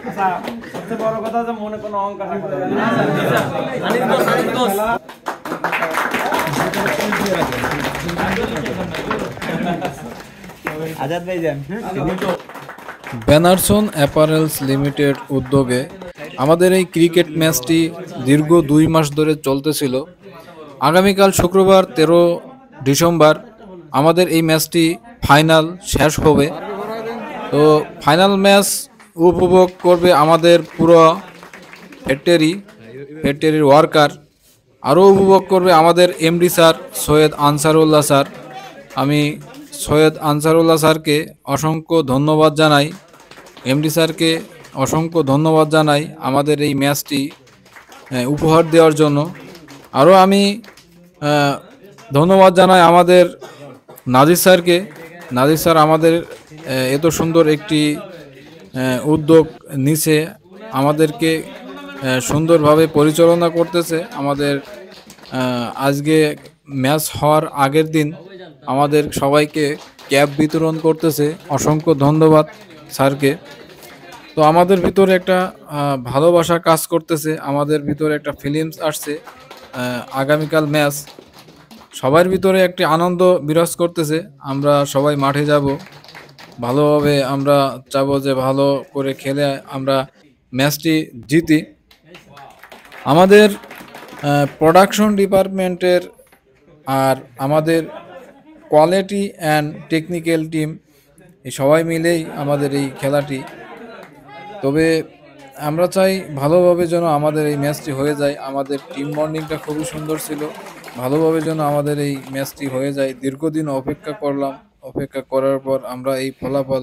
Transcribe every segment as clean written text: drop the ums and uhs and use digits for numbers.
আচ্ছা সবচেয়ে বড় কথা যে মনে কোনো অহংকার রাখতে হবে না। আজাদ ভাই যান। ব্যানারসন অ্যাপারেলস লিমিটেড উদ্যোগে আমাদের এই ক্রিকেট ম্যাচটি দীর্ঘ 2 মাস ধরে চলতেছিল। আগামীকাল শুক্রবার 13 ডিসেম্বর আমাদের এই ম্যাচটি ফাইনাল শেষ হবে। তো ফাইনাল ম্যাচ উপভোগ করবে আমাদের পুরো ফ্যাক্টরির ওয়ার্কার, আরও উপভোগ করবে আমাদের MD sir Syed Ansarullah sir. আমি সৈয়দ আনসারুল্লাহ স্যারকে অসংখ্য ধন্যবাদ জানাই, এমডি স্যারকে অসংখ্য ধন্যবাদ জানাই আমাদের এই ম্যাচটি উপহার দেওয়ার জন্য। আরও আমি ধন্যবাদ জানাই আমাদের নাজির স্যারকে। নাজির স্যার আমাদের এত সুন্দর একটি উদ্যোগ নিছে, আমাদেরকে সুন্দরভাবে পরিচালনা করতেছে। আমাদের আজকে ম্যাচ হওয়ার আগের দিন আমাদের সবাইকে ক্যাপ বিতরণ করতেছে। অসংখ্য ধন্যবাদ স্যারকে। তো আমাদের ভিতরে একটা ভালোবাসা কাজ করতেছে, আমাদের ভিতরে একটা ফিলিংস আসছে। আগামীকাল ম্যাচ, সবার ভিতরে একটি আনন্দ বিরাজ করতেছে। আমরা সবাই মাঠে যাব, ভালোভাবে আমরা চাবো যে ভালো করে খেলে আমরা ম্যাচটি জিতি। আমাদের প্রোডাকশন ডিপার্টমেন্টের আর আমাদের কোয়ালিটি অ্যান্ড টেকনিক্যাল টিম এই সবাই মিলেই আমাদের এই খেলাটি। তবে আমরা চাই ভালোভাবে যেন আমাদের এই ম্যাচটি হয়ে যায়। আমাদের টিম বন্ডিংটা খুবই সুন্দর ছিল, ভালোভাবে যেন আমাদের এই ম্যাচটি হয়ে যায়। দীর্ঘদিন অপেক্ষা করলাম, অপেক্ষা করার পর আমরা এই ফলাফল,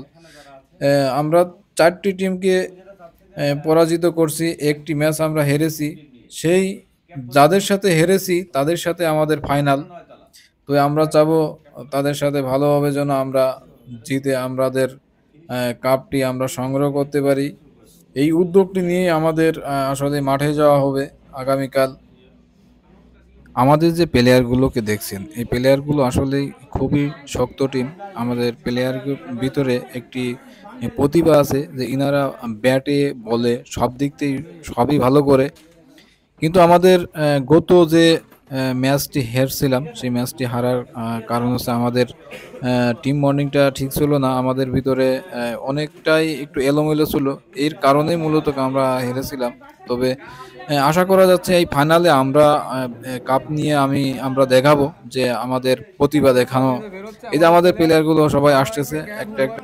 আমরা 4টি টিমকে পরাজিত করছি, একটি ম্যাচ আমরা হেরেছি। সেই যাদের সাথে হেরেছি তাদের সাথে আমাদের ফাইনাল। তো আমরা চাবো তাদের সাথে ভালোভাবে যেন আমরা জিতে আমাদের কাপটি আমরা সংগ্রহ করতে পারি। এই উদ্যোগটি নিয়ে আমাদের আসলে মাঠে যাওয়া হবে আগামীকাল। আমাদের যে প্লেয়ারগুলোকে দেখছেন, এই প্লেয়ারগুলো আসলেই খুবই শক্ত টিম। আমাদের প্লেয়ার ভিতরে একটি প্রতিভা আছে যে ইনারা ব্যাটে বলে সব দিক থেকে সবই ভালো করে। কিন্তু আমাদের গত যে ম্যাচটি হেরছিলাম, সেই ম্যাচটি হারার কারণ হচ্ছে আমাদের টিম বন্ডিংটা ঠিক ছিল না। আমাদের ভিতরে অনেকটাই একটু এলোমেলো ছিল, এর কারণেই মূলত আমরা হেরেছিলাম। তবে আশা করা যাচ্ছে এই ফাইনালে আমরা কাপ নিয়ে আমরা দেখাবো যে আমাদের প্রতিভা দেখানো। এই যে আমাদের প্লেয়ারগুলো সবাই আসতেছে একটা একটা।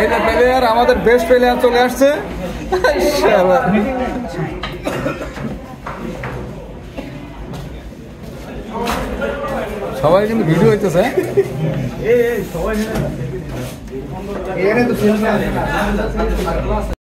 এই যে প্লেয়ার, আমাদের বেস্ট প্লেয়ার চলে আসছে। সবাই কিন্তু ভিডিও হইতেছে।